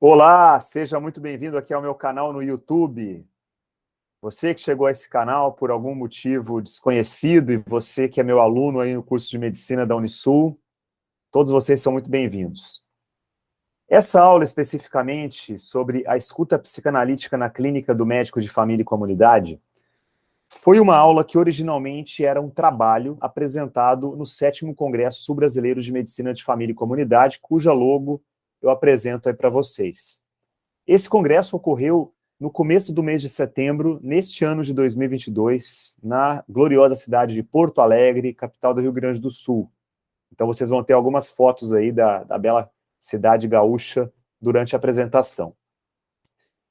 Olá, seja muito bem-vindo aqui ao meu canal no YouTube. Você que chegou a esse canal por algum motivo desconhecido e você que é meu aluno aí no curso de Medicina da Unisul, todos vocês são muito bem-vindos. Essa aula especificamente sobre a escuta psicanalítica na clínica do médico de família e comunidade foi uma aula que originalmente era um trabalho apresentado no 7º Congresso Sul-Brasileiro de Medicina de Família e Comunidade, cuja logo eu apresento aí para vocês. Esse congresso ocorreu no começo do mês de setembro, neste ano de 2022, na gloriosa cidade de Porto Alegre, capital do Rio Grande do Sul. Então vocês vão ter algumas fotos aí da bela cidade gaúcha durante a apresentação.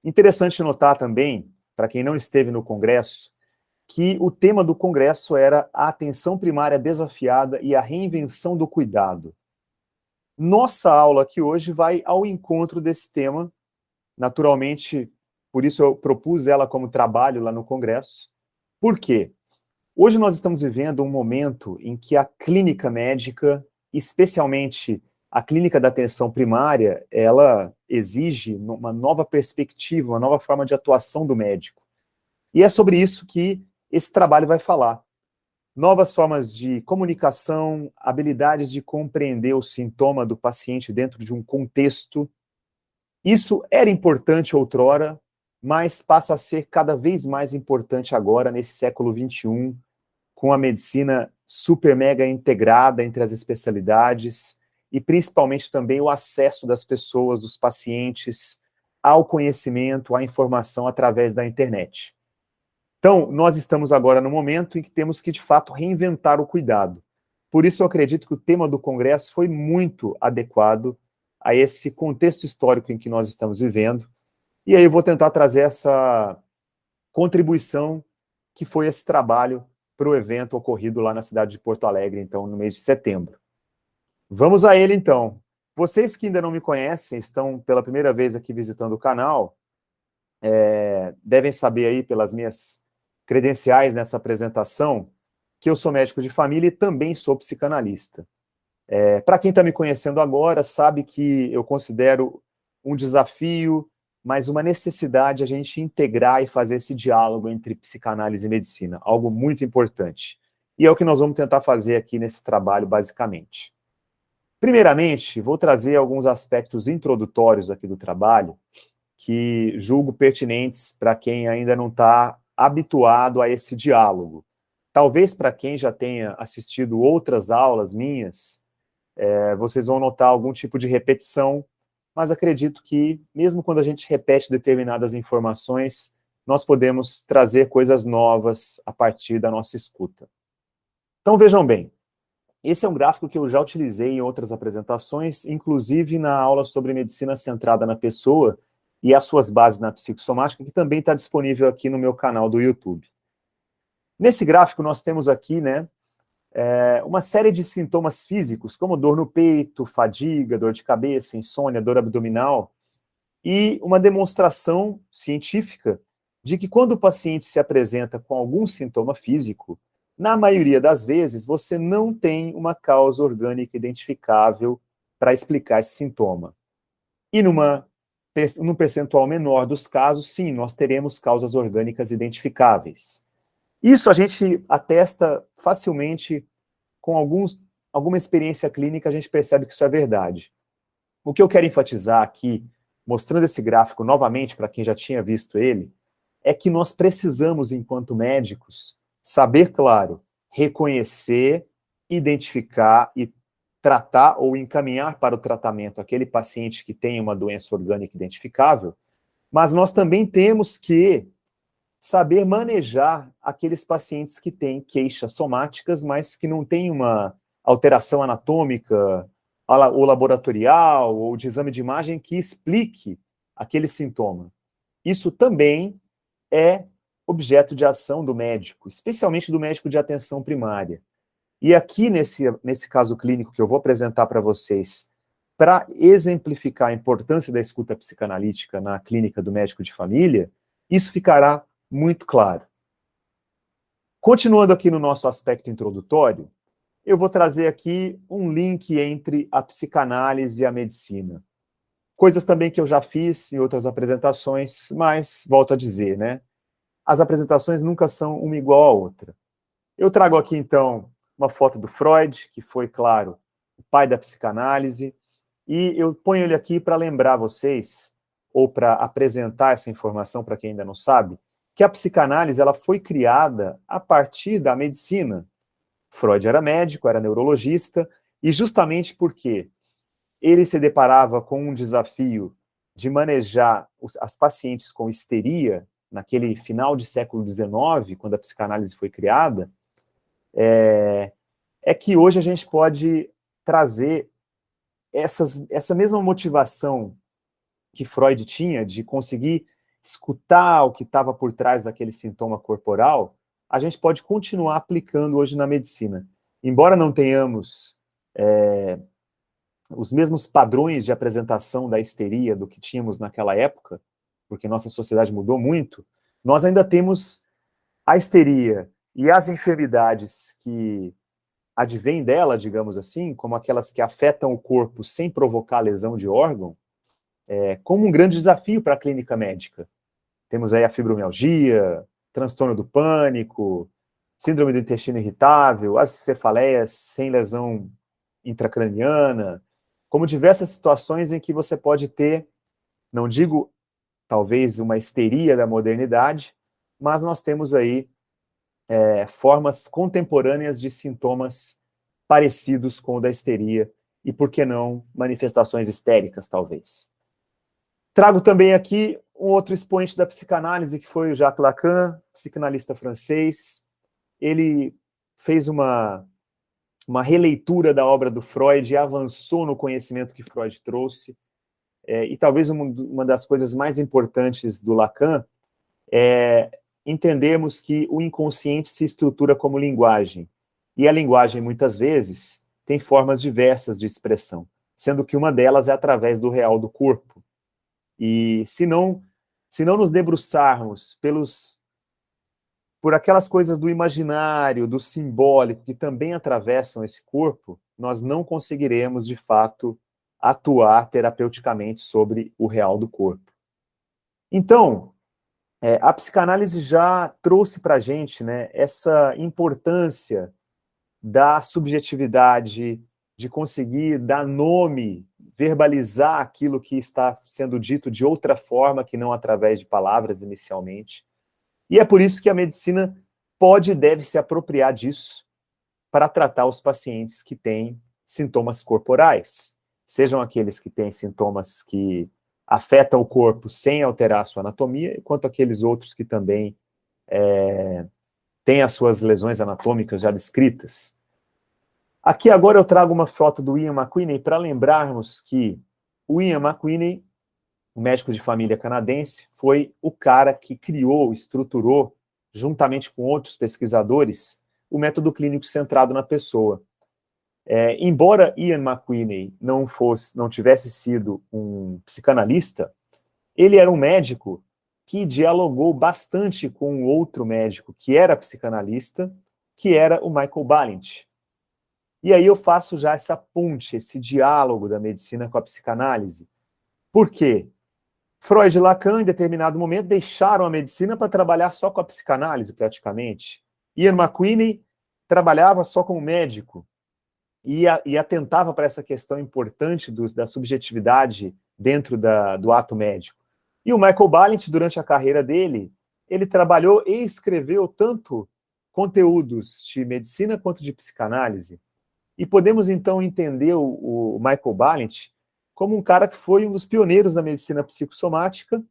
Interessante notar também, para quem não esteve no congresso, que o tema do congresso era a atenção primária desafiada e a reinvenção do cuidado. Nossa aula aqui hoje vai ao encontro desse tema. Naturalmente, por isso eu propus ela como trabalho lá no Congresso. Por quê? Hoje nós estamos vivendo um momento em que a clínica médica, especialmente a clínica da atenção primária, ela exige uma nova perspectiva, uma nova forma de atuação do médico. E é sobre isso que esse trabalho vai falar. Novas formas de comunicação, habilidades de compreender o sintoma do paciente dentro de um contexto. Isso era importante outrora, mas passa a ser cada vez mais importante agora, nesse século XXI, com a medicina super mega integrada entre as especialidades e principalmente também o acesso das pessoas, dos pacientes, ao conhecimento, à informação através da internet. Então, nós estamos agora no momento em que temos que, de fato, reinventar o cuidado. Por isso, eu acredito que o tema do Congresso foi muito adequado a esse contexto histórico em que nós estamos vivendo. E aí eu vou tentar trazer essa contribuição que foi esse trabalho para o evento ocorrido lá na cidade de Porto Alegre, então, no mês de setembro. Vamos a ele, então. Vocês que ainda não me conhecem, estão pela primeira vez aqui visitando o canal, devem saber aí pelas minhas credenciais nessa apresentação que eu sou médico de família e também sou psicanalista. Para quem está me conhecendo agora, sabe que eu considero um desafio, mas uma necessidade a gente integrar e fazer esse diálogo entre psicanálise e medicina, algo muito importante. E é o que nós vamos tentar fazer aqui nesse trabalho, basicamente. Primeiramente, vou trazer alguns aspectos introdutórios aqui do trabalho, que julgo pertinentes para quem ainda não está habituado a esse diálogo. Talvez para quem já tenha assistido outras aulas minhas, vocês vão notar algum tipo de repetição, mas acredito que, mesmo quando a gente repete determinadas informações, nós podemos trazer coisas novas a partir da nossa escuta. Então, vejam bem, esse é um gráfico que eu já utilizei em outras apresentações, inclusive na aula sobre medicina centrada na pessoa e as suas bases na psicossomática, que também está disponível aqui no meu canal do YouTube. Nesse gráfico, nós temos aqui, né, uma série de sintomas físicos, como dor no peito, fadiga, dor de cabeça, insônia, dor abdominal, e uma demonstração científica de que quando o paciente se apresenta com algum sintoma físico, na maioria das vezes, você não tem uma causa orgânica identificável para explicar esse sintoma. E num percentual menor dos casos, sim, nós teremos causas orgânicas identificáveis. Isso a gente atesta facilmente com alguma experiência clínica, a gente percebe que isso é verdade. O que eu quero enfatizar aqui, mostrando esse gráfico novamente para quem já tinha visto ele, é que nós precisamos, enquanto médicos, saber, claro, reconhecer, identificar e tratar ou encaminhar para o tratamento aquele paciente que tem uma doença orgânica identificável, mas nós também temos que saber manejar aqueles pacientes que têm queixas somáticas, mas que não têm uma alteração anatômica ou laboratorial ou de exame de imagem que explique aquele sintoma. Isso também é objeto de ação do médico, especialmente do médico de atenção primária. E aqui, nesse caso clínico que eu vou apresentar para vocês, para exemplificar a importância da escuta psicanalítica na clínica do médico de família, isso ficará muito claro. Continuando aqui no nosso aspecto introdutório, eu vou trazer aqui um link entre a psicanálise e a medicina. Coisas também que eu já fiz em outras apresentações, mas volto a dizer, né? As apresentações nunca são uma igual à outra. Eu trago aqui, então, uma foto do Freud, que foi, claro, o pai da psicanálise, e eu ponho ele aqui para lembrar vocês, ou para apresentar essa informação para quem ainda não sabe, que a psicanálise ela foi criada a partir da medicina. Freud era médico, era neurologista, e justamente porque ele se deparava com um desafio de manejar as pacientes com histeria, naquele final de século XIX, quando a psicanálise foi criada, é que hoje a gente pode trazer essa mesma motivação que Freud tinha de conseguir escutar o que estava por trás daquele sintoma corporal, a gente pode continuar aplicando hoje na medicina. Embora não tenhamos os mesmos padrões de apresentação da histeria do que tínhamos naquela época, porque nossa sociedade mudou muito, nós ainda temos a histeria e as enfermidades que advêm dela, digamos assim, como aquelas que afetam o corpo sem provocar lesão de órgão, como um grande desafio para a clínica médica. Temos aí a fibromialgia, transtorno do pânico, síndrome do intestino irritável, as cefaleias sem lesão intracraniana, como diversas situações em que você pode ter, não digo talvez uma histeria da modernidade, mas nós temos aí formas contemporâneas de sintomas parecidos com o da histeria e, por que não, manifestações histéricas, talvez. Trago também aqui um outro expoente da psicanálise, que foi o Jacques Lacan, psicanalista francês. Ele fez uma releitura da obra do Freud e avançou no conhecimento que Freud trouxe. E talvez uma das coisas mais importantes do Lacan é entendermos que o inconsciente se estrutura como linguagem. E a linguagem, muitas vezes, tem formas diversas de expressão, sendo que uma delas é através do real do corpo. E se não nos debruçarmos por aquelas coisas do imaginário, do simbólico, que também atravessam esse corpo, nós não conseguiremos, de fato, atuar terapeuticamente sobre o real do corpo. Então, a psicanálise já trouxe para a gente, né, essa importância da subjetividade, de conseguir dar nome, verbalizar aquilo que está sendo dito de outra forma, que não através de palavras inicialmente. E é por isso que a medicina pode e deve se apropriar disso para tratar os pacientes que têm sintomas corporais, sejam aqueles que têm sintomas que afetam o corpo sem alterar a sua anatomia, quanto aqueles outros que também têm as suas lesões anatômicas já descritas. Aqui agora eu trago uma foto do Ian McQueeney para lembrarmos que o Ian McQueeney, um médico de família canadense, foi o cara que criou, estruturou, juntamente com outros pesquisadores, o método clínico centrado na pessoa. Embora Ian McQueeney não tivesse sido um psicanalista, ele era um médico que dialogou bastante com um outro médico que era psicanalista, que era o Michael Balint. E aí eu faço já essa ponte, esse diálogo da medicina com a psicanálise. Por quê? Freud e Lacan, em determinado momento, deixaram a medicina para trabalhar só com a psicanálise, praticamente. Ian McQueeney trabalhava só como médico e atentava para essa questão importante da subjetividade dentro do ato médico. E o Michael Balint, durante a carreira dele, ele trabalhou e escreveu tanto conteúdos de medicina quanto de psicanálise. E podemos, então, entender o Michael Balint como um cara que foi um dos pioneiros da medicina psicossomática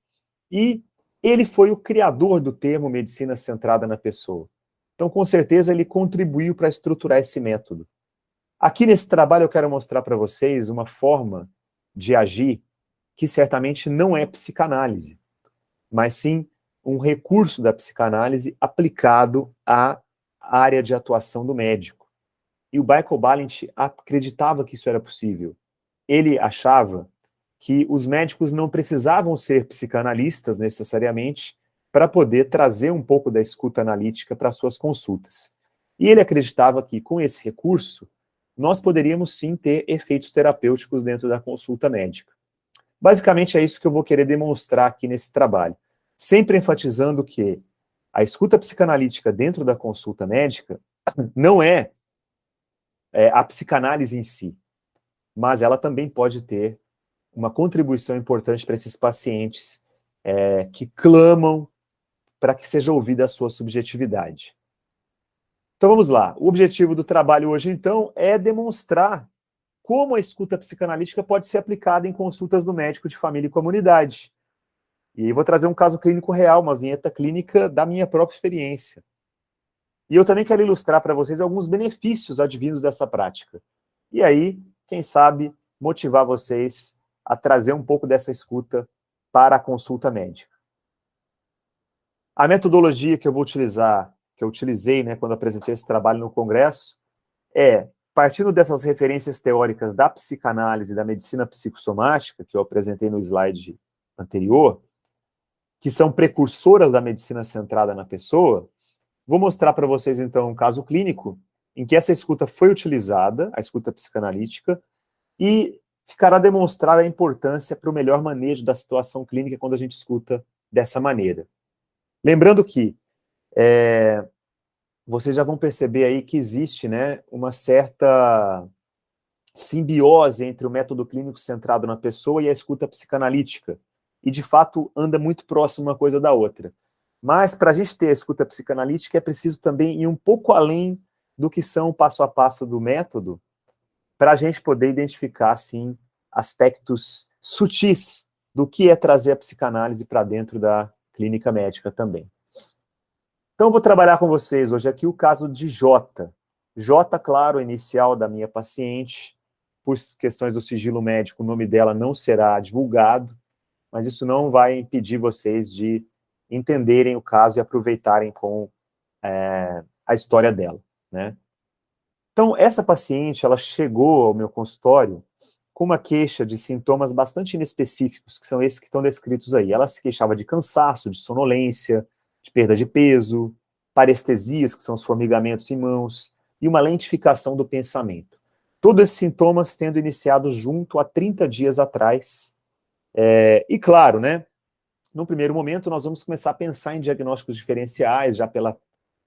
e ele foi o criador do termo medicina centrada na pessoa. Então, com certeza, ele contribuiu para estruturar esse método. Aqui nesse trabalho eu quero mostrar para vocês uma forma de agir que certamente não é psicanálise, mas sim um recurso da psicanálise aplicado à área de atuação do médico. E o Michael Balint acreditava que isso era possível. Ele achava que os médicos não precisavam ser psicanalistas necessariamente para poder trazer um pouco da escuta analítica para suas consultas. E ele acreditava que, com esse recurso, nós poderíamos sim ter efeitos terapêuticos dentro da consulta médica. Basicamente é isso que eu vou querer demonstrar aqui nesse trabalho, sempre enfatizando que a escuta psicanalítica dentro da consulta médica não é a psicanálise em si, mas ela também pode ter uma contribuição importante para esses pacientes que clamam para que seja ouvida a sua subjetividade. Então vamos lá. O objetivo do trabalho hoje, então, é demonstrar como a escuta psicanalítica pode ser aplicada em consultas do médico de família e comunidade. E vou trazer um caso clínico real, uma vinheta clínica da minha própria experiência. E eu também quero ilustrar para vocês alguns benefícios advindos dessa prática. E aí, quem sabe, motivar vocês a trazer um pouco dessa escuta para a consulta médica. A metodologia que eu vou utilizar, que eu utilizei, né, quando apresentei esse trabalho no congresso, partindo dessas referências teóricas da psicanálise e da medicina psicossomática, que eu apresentei no slide anterior, que são precursoras da medicina centrada na pessoa, vou mostrar para vocês, então, um caso clínico em que essa escuta foi utilizada, a escuta psicanalítica, e ficará demonstrada a importância para o melhor manejo da situação clínica quando a gente escuta dessa maneira. Lembrando que vocês já vão perceber aí que existe, né, uma certa simbiose entre o método clínico centrado na pessoa e a escuta psicanalítica, e de fato anda muito próximo uma coisa da outra. Mas para a gente ter a escuta psicanalítica é preciso também ir um pouco além do que são o passo a passo do método, para a gente poder identificar, assim, aspectos sutis do que é trazer a psicanálise para dentro da clínica médica também. Então, eu vou trabalhar com vocês hoje aqui o caso de J. J, claro, inicial da minha paciente. Por questões do sigilo médico, o nome dela não será divulgado, mas isso não vai impedir vocês de entenderem o caso e aproveitarem com a história dela, né? Então, essa paciente, ela chegou ao meu consultório com uma queixa de sintomas bastante inespecíficos, que são esses que estão descritos aí. Ela se queixava de cansaço, de sonolência, de perda de peso, parestesias, que são os formigamentos em mãos, e uma lentificação do pensamento. Todos esses sintomas tendo iniciado junto há 30 dias atrás. E claro, né, no primeiro momento nós vamos começar a pensar em diagnósticos diferenciais, já pela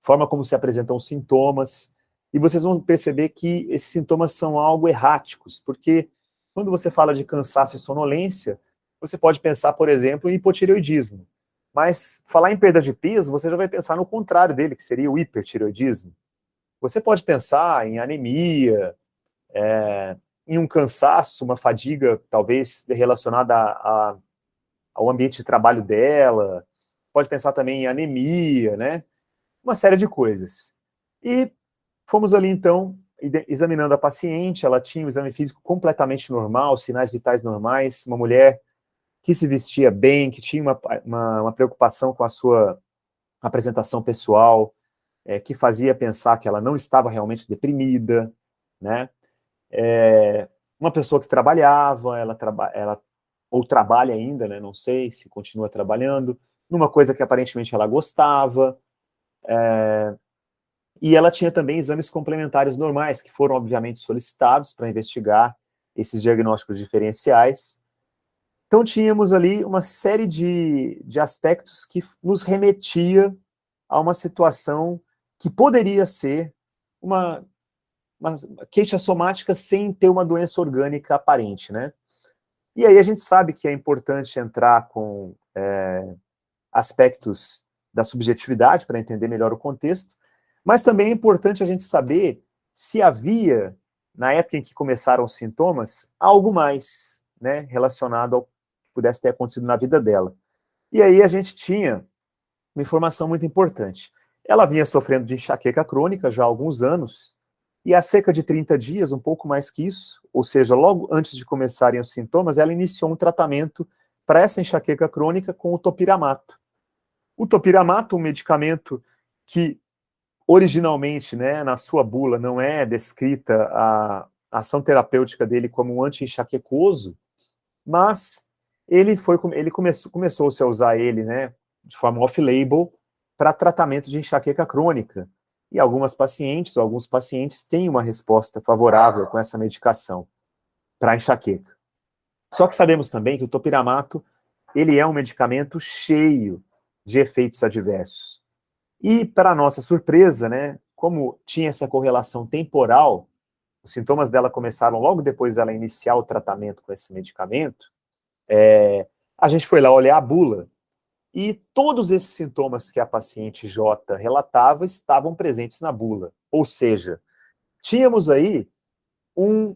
forma como se apresentam os sintomas, e vocês vão perceber que esses sintomas são algo erráticos, porque quando você fala de cansaço e sonolência, você pode pensar, por exemplo, em hipotireoidismo. Mas falar em perda de peso, você já vai pensar no contrário dele, que seria o hipertireoidismo. Você pode pensar em anemia, em um cansaço, uma fadiga, talvez relacionada ao ambiente de trabalho dela, pode pensar também em anemia, né? Uma série de coisas. E fomos ali, então, examinando a paciente, ela tinha um exame físico completamente normal, sinais vitais normais, uma mulher que se vestia bem, que tinha uma preocupação com a sua apresentação pessoal, que fazia pensar que ela não estava realmente deprimida, né? Uma pessoa que trabalhava, ela ou trabalha ainda, né? Não sei se continua trabalhando, numa coisa que aparentemente ela gostava, e ela tinha também exames complementares normais, que foram obviamente solicitados para investigar esses diagnósticos diferenciais. Então tínhamos ali uma série de aspectos que nos remetia a uma situação que poderia ser uma queixa somática sem ter uma doença orgânica aparente, né? E aí a gente sabe que é importante entrar com aspectos da subjetividade para entender melhor o contexto, mas também é importante a gente saber se havia, na época em que começaram os sintomas, algo mais, né, relacionado ao que pudesse ter acontecido na vida dela. E aí a gente tinha uma informação muito importante. Ela vinha sofrendo de enxaqueca crônica já há alguns anos, e há cerca de 30 dias, um pouco mais que isso, ou seja, logo antes de começarem os sintomas, ela iniciou um tratamento para essa enxaqueca crônica com o topiramato. O topiramato, um medicamento que originalmente, né, na sua bula, não é descrita a ação terapêutica dele como um anti-enxaquecoso, mas ele começou-se a usar ele, né, de forma off-label para tratamento de enxaqueca crônica. E alguns pacientes têm uma resposta favorável com essa medicação para enxaqueca. Só que sabemos também que o topiramato, ele é um medicamento cheio de efeitos adversos. E, para nossa surpresa, né, como tinha essa correlação temporal, os sintomas dela começaram logo depois dela iniciar o tratamento com esse medicamento, a gente foi lá olhar a bula, e todos esses sintomas que a paciente J relatava estavam presentes na bula. Ou seja, tínhamos aí um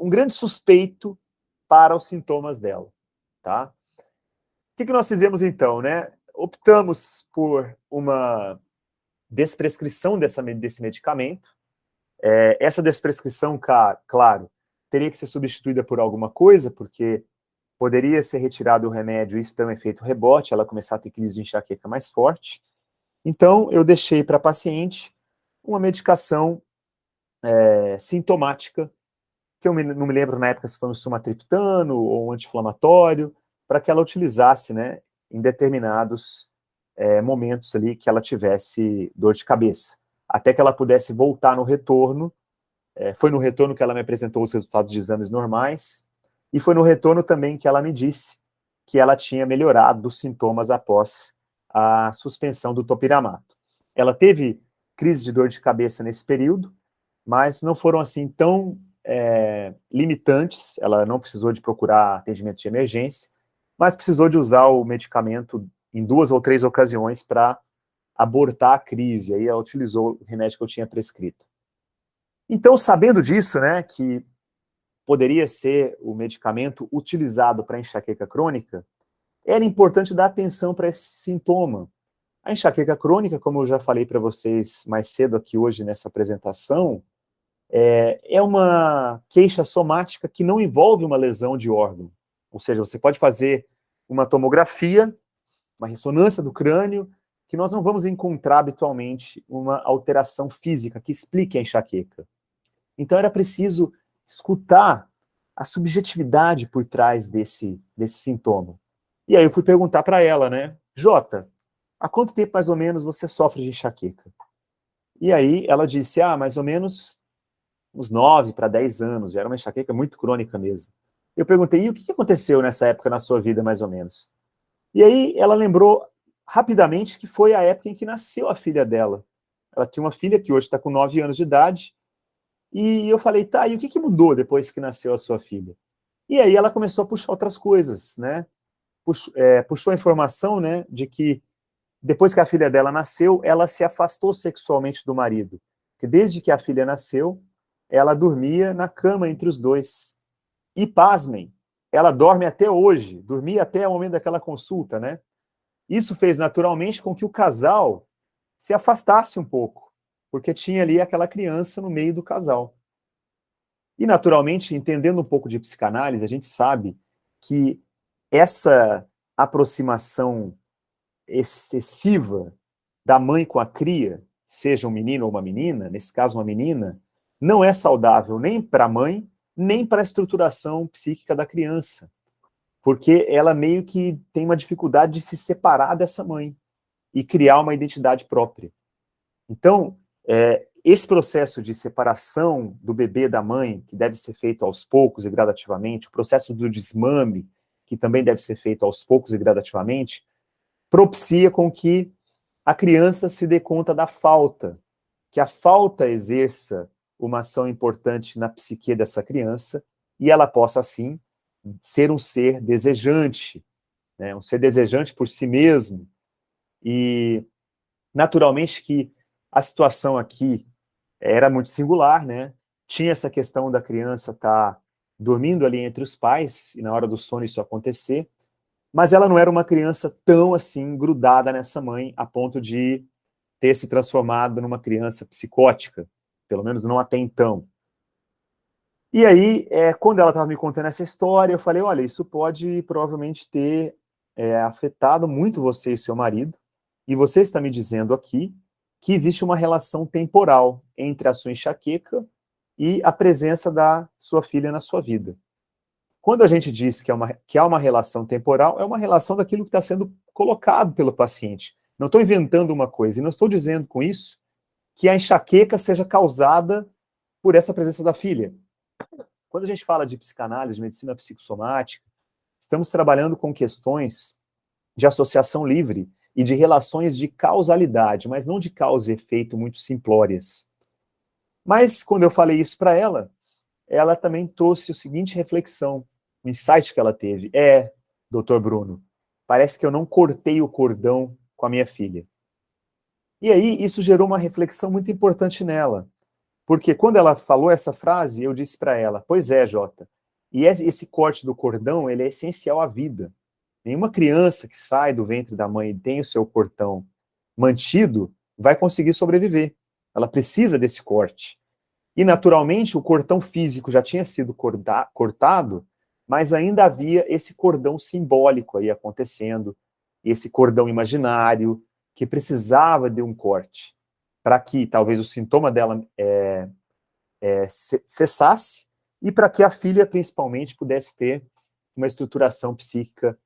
grande suspeito para os sintomas dela, tá? O que nós fizemos então, né? Optamos por uma desprescrição desse medicamento. Essa desprescrição, claro, teria que ser substituída por alguma coisa, porque poderia ser retirado o remédio e isso ter um efeito rebote, ela começar a ter crise de enxaqueca mais forte. Então, eu deixei para a paciente uma medicação sintomática, que eu não me lembro na época se foi um sumatriptano ou um anti-inflamatório, para que ela utilizasse, né, em determinados momentos ali que ela tivesse dor de cabeça, até que ela pudesse voltar no retorno. Foi no retorno que ela me apresentou os resultados de exames normais, e foi no retorno também que ela me disse que ela tinha melhorado dos sintomas após a suspensão do topiramato. Ela teve crise de dor de cabeça nesse período, mas não foram assim tão limitantes, ela não precisou de procurar atendimento de emergência, mas precisou de usar o medicamento em 2 ou 3 ocasiões para abortar a crise, aí ela utilizou o remédio que eu tinha prescrito. Então, sabendo disso, né, que poderia ser o medicamento utilizado para enxaqueca crônica, era importante dar atenção para esse sintoma. A enxaqueca crônica, como eu já falei para vocês mais cedo aqui hoje nessa apresentação, é uma queixa somática que não envolve uma lesão de órgão. Ou seja, você pode fazer uma tomografia, uma ressonância do crânio, que nós não vamos encontrar habitualmente uma alteração física que explique a enxaqueca. Então era preciso escutar a subjetividade por trás desse sintoma. E aí eu fui perguntar para ela, né, Jota, há quanto tempo mais ou menos você sofre de enxaqueca? E aí ela disse, mais ou menos uns 9 para 10 anos, já era uma enxaqueca muito crônica mesmo. Eu perguntei, e o que aconteceu nessa época na sua vida, mais ou menos? E aí ela lembrou rapidamente que foi a época em que nasceu a filha dela. Ela tinha uma filha que hoje está com 9 anos de idade, e eu falei, tá, e o que mudou depois que nasceu a sua filha? E aí ela começou a puxar outras coisas, né? Puxou a informação, né, de que depois que a filha dela nasceu, ela se afastou sexualmente do marido. Porque desde que a filha nasceu, ela dormia na cama entre os dois. E, pasmem, ela dorme até hoje, dormia até o momento daquela consulta, né? Isso fez naturalmente com que o casal se afastasse um pouco, porque tinha ali aquela criança no meio do casal. E, naturalmente, entendendo um pouco de psicanálise, a gente sabe que essa aproximação excessiva da mãe com a cria, seja um menino ou uma menina, nesse caso uma menina, não é saudável nem para a mãe, nem para a estruturação psíquica da criança, porque ela meio que tem uma dificuldade de se separar dessa mãe e criar uma identidade própria. Então, esse processo de separação do bebê da mãe, que deve ser feito aos poucos e gradativamente, o processo do desmame, que também deve ser feito aos poucos e gradativamente, propicia com que a criança se dê conta da falta, que a falta exerça uma ação importante na psique dessa criança, e ela possa, assim, ser um ser desejante, né, um ser desejante por si mesmo, e naturalmente que a situação aqui era muito singular, né, tinha essa questão da criança estar dormindo ali entre os pais, e na hora do sono isso acontecer, mas ela não era uma criança tão assim grudada nessa mãe a ponto de ter se transformado numa criança psicótica, pelo menos não até então. E aí, quando ela estava me contando essa história, eu falei, olha, isso pode provavelmente ter afetado muito você e seu marido, e você está me dizendo aqui que existe uma relação temporal entre a sua enxaqueca e a presença da sua filha na sua vida. Quando a gente diz que há uma relação temporal, é uma relação daquilo que está sendo colocado pelo paciente. Não estou inventando uma coisa, e não estou dizendo com isso que a enxaqueca seja causada por essa presença da filha. quando a gente fala de psicanálise, de medicina psicossomática, estamos trabalhando com questões de associação livre e de relações de causalidade, mas não de causa e efeito muito simplórias. Mas, quando eu falei isso para ela também trouxe a seguinte reflexão, o insight que ela teve. Doutor Bruno, parece que eu não cortei o cordão com a minha filha. E aí, isso gerou uma reflexão muito importante nela. Porque quando ela falou essa frase, eu disse para ela, pois é, Jota, e esse corte do cordão, ele é essencial à vida. Nenhuma criança que sai do ventre da mãe e tem o seu cordão mantido vai conseguir sobreviver. Ela precisa desse corte. E, naturalmente, o cordão físico já tinha sido cortado, mas ainda havia esse cordão simbólico aí acontecendo, esse cordão imaginário, que precisava de um corte, para que talvez o sintoma dela cessasse, e para que a filha, principalmente, pudesse ter uma estruturação psíquica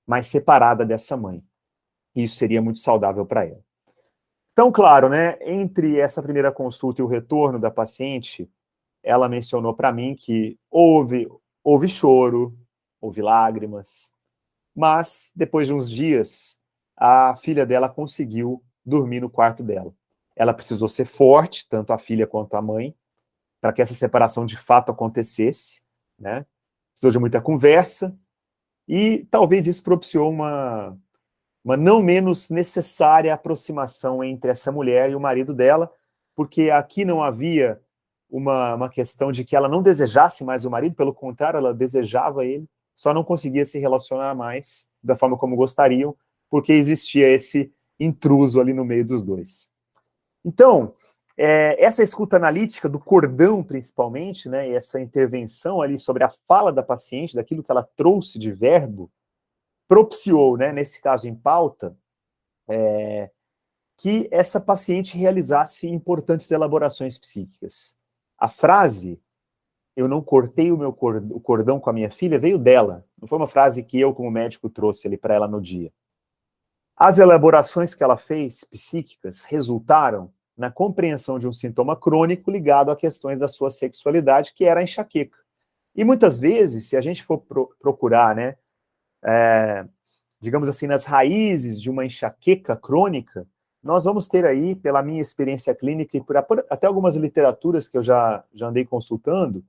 mais separada dessa mãe. Isso seria muito saudável para ela. Então, claro, né, entre essa primeira consulta e o retorno da paciente, ela mencionou para mim que houve choro, houve lágrimas, mas depois de uns dias, a filha dela conseguiu dormir no quarto dela. Ela precisou ser forte, tanto a filha quanto a mãe, para que essa separação de fato acontecesse, né? Precisou de muita conversa, e talvez isso propiciou uma não menos necessária aproximação entre essa mulher e o marido dela, porque aqui não havia uma questão de que ela não desejasse mais o marido, pelo contrário, ela desejava ele, só não conseguia se relacionar mais da forma como gostariam, porque existia esse intruso ali no meio dos dois. Então, essa escuta analítica do cordão, principalmente, né, e essa intervenção ali sobre a fala da paciente, daquilo que ela trouxe de verbo, propiciou, né, nesse caso em pauta, que essa paciente realizasse importantes elaborações psíquicas. A frase, eu não cortei o cordão com a minha filha, veio dela. Não foi uma frase que eu, como médico, trouxe ali para ela no dia. As elaborações que ela fez, psíquicas, resultaram na compreensão de um sintoma crônico ligado a questões da sua sexualidade, que era a enxaqueca. E muitas vezes, se a gente for procurar, né, digamos assim, nas raízes de uma enxaqueca crônica, nós vamos ter aí, pela minha experiência clínica e por até algumas literaturas que eu já andei consultando,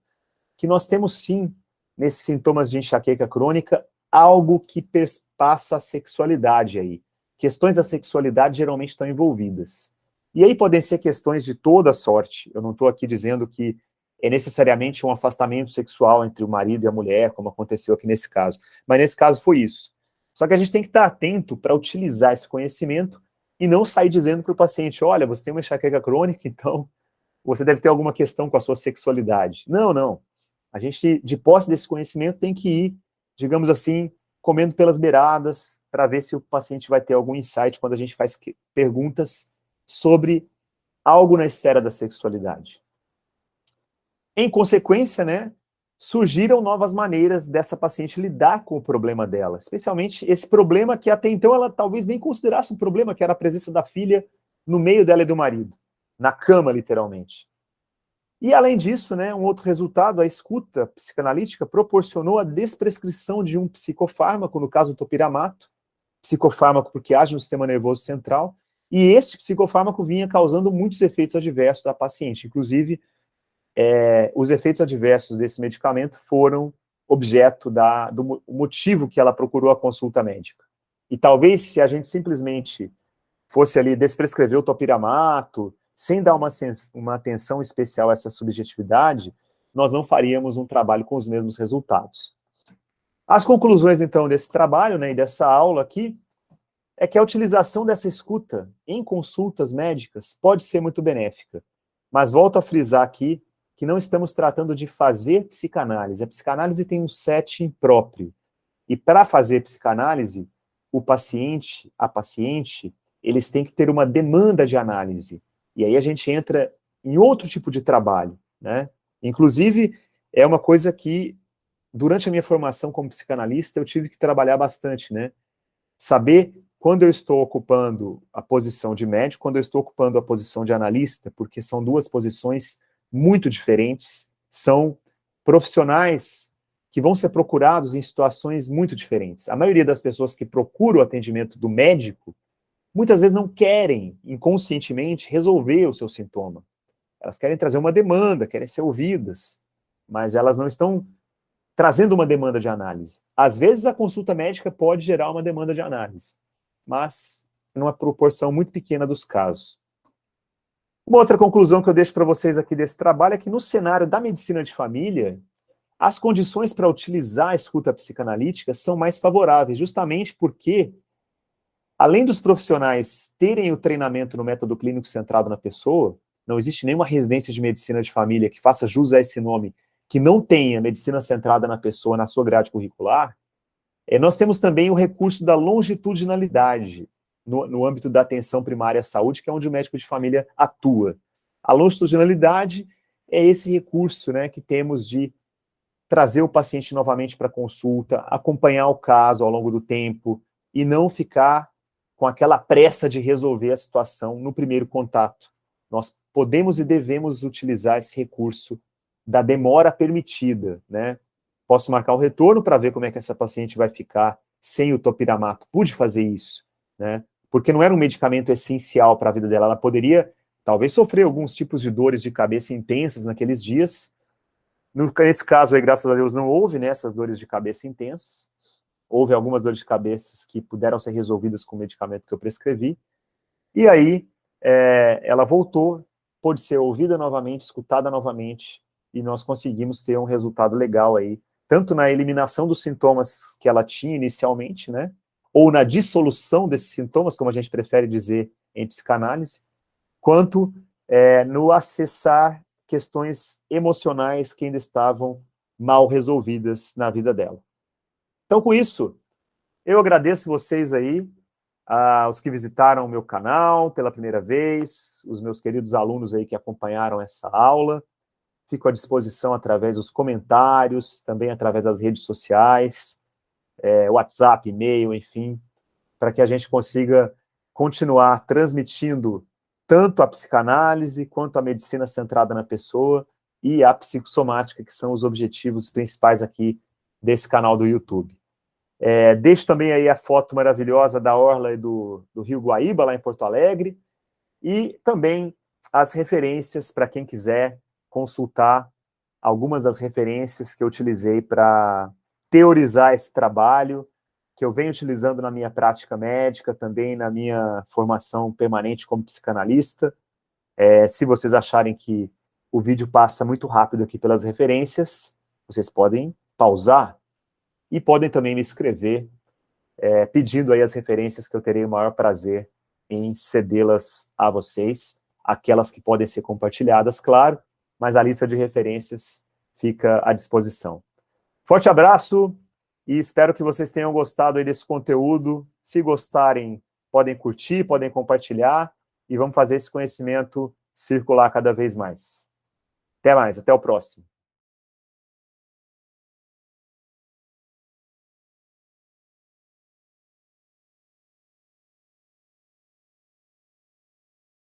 que nós temos sim, nesses sintomas de enxaqueca crônica, algo que perpassa a sexualidade aí. Questões da sexualidade geralmente estão envolvidas. E aí podem ser questões de toda sorte. Eu não estou aqui dizendo que é necessariamente um afastamento sexual entre o marido e a mulher, como aconteceu aqui nesse caso. Mas nesse caso foi isso. Só que a gente tem que estar atento para utilizar esse conhecimento e não sair dizendo para o paciente, olha, você tem uma enxaqueca crônica, então você deve ter alguma questão com a sua sexualidade. Não, não. A gente, de posse desse conhecimento, tem que ir, digamos assim, comendo pelas beiradas, para ver se o paciente vai ter algum insight quando a gente faz perguntas sobre algo na esfera da sexualidade. Em consequência, né, surgiram novas maneiras dessa paciente lidar com o problema dela, especialmente esse problema que até então ela talvez nem considerasse um problema, que era a presença da filha no meio dela e do marido, na cama, literalmente. E, além disso, né, um outro resultado, a escuta psicanalítica proporcionou a desprescrição de um psicofármaco, no caso do topiramato, psicofármaco porque age no sistema nervoso central, e este psicofármaco vinha causando muitos efeitos adversos à paciente, inclusive os efeitos adversos desse medicamento foram objeto do motivo que ela procurou a consulta médica. E talvez, se a gente simplesmente fosse ali desprescrever o topiramato, sem dar uma atenção especial a essa subjetividade, nós não faríamos um trabalho com os mesmos resultados. As conclusões, então, desse trabalho, né, e dessa aula aqui, é que a utilização dessa escuta em consultas médicas pode ser muito benéfica. Mas volto a frisar aqui que não estamos tratando de fazer psicanálise. A psicanálise tem um setting próprio. E para fazer psicanálise, o paciente, a paciente, eles têm que ter uma demanda de análise. E aí a gente entra em outro tipo de trabalho, né? Inclusive, é uma coisa que, durante a minha formação como psicanalista, eu tive que trabalhar bastante, né? Saber quando eu estou ocupando a posição de médico, quando eu estou ocupando a posição de analista, porque são duas posições muito diferentes, são profissionais que vão ser procurados em situações muito diferentes. A maioria das pessoas que procuram o atendimento do médico, muitas vezes não querem, inconscientemente, resolver o seu sintoma. Elas querem trazer uma demanda, querem ser ouvidas, mas elas não estão trazendo uma demanda de análise. Às vezes a consulta médica pode gerar uma demanda de análise, mas numa proporção muito pequena dos casos. Uma outra conclusão que eu deixo para vocês aqui desse trabalho é que no cenário da medicina de família, as condições para utilizar a escuta psicanalítica são mais favoráveis, justamente porque, além dos profissionais terem o treinamento no método clínico centrado na pessoa, não existe nenhuma residência de medicina de família que faça jus a esse nome, que não tenha medicina centrada na pessoa na sua grade curricular. Nós temos também o recurso da longitudinalidade no âmbito da atenção primária à saúde, que é onde o médico de família atua. A longitudinalidade é esse recurso, né, que temos de trazer o paciente novamente para a consulta, acompanhar o caso ao longo do tempo e não ficar com aquela pressa de resolver a situação no primeiro contato. Nós podemos e devemos utilizar esse recurso da demora permitida, né? Posso marcar o retorno para ver como é que essa paciente vai ficar sem o topiramato. Pude fazer isso, né? Porque não era um medicamento essencial para a vida dela. Ela poderia, talvez, sofrer alguns tipos de dores de cabeça intensas naqueles dias. Nesse caso aí, graças a Deus, não houve, né, essas dores de cabeça intensas. Houve algumas dores de cabeça que puderam ser resolvidas com o medicamento que eu prescrevi. E aí, ela voltou, pôde ser ouvida novamente, escutada novamente, e nós conseguimos ter um resultado legal aí, tanto na eliminação dos sintomas que ela tinha inicialmente, né, ou na dissolução desses sintomas, como a gente prefere dizer em psicanálise, quanto no acessar questões emocionais que ainda estavam mal resolvidas na vida dela. Então, com isso, eu agradeço vocês aí, os que visitaram o meu canal pela primeira vez, os meus queridos alunos aí que acompanharam essa aula. Fico à disposição através dos comentários, também através das redes sociais, WhatsApp, e-mail, enfim, para que a gente consiga continuar transmitindo tanto a psicanálise quanto a medicina centrada na pessoa e a psicossomática, que são os objetivos principais aqui desse canal do YouTube. Deixo também aí a foto maravilhosa da orla e do Rio Guaíba, lá em Porto Alegre, e também as referências para quem quiser consultar algumas das referências que eu utilizei para teorizar esse trabalho, que eu venho utilizando na minha prática médica, também na minha formação permanente como psicanalista. Se vocês acharem que o vídeo passa muito rápido aqui pelas referências, vocês podem pausar e podem também me escrever, pedindo aí as referências que eu terei o maior prazer em cedê-las a vocês, aquelas que podem ser compartilhadas, claro, mas a lista de referências fica à disposição. Forte abraço e espero que vocês tenham gostado aí desse conteúdo. Se gostarem, podem curtir, podem compartilhar e vamos fazer esse conhecimento circular cada vez mais. Até mais, até o próximo.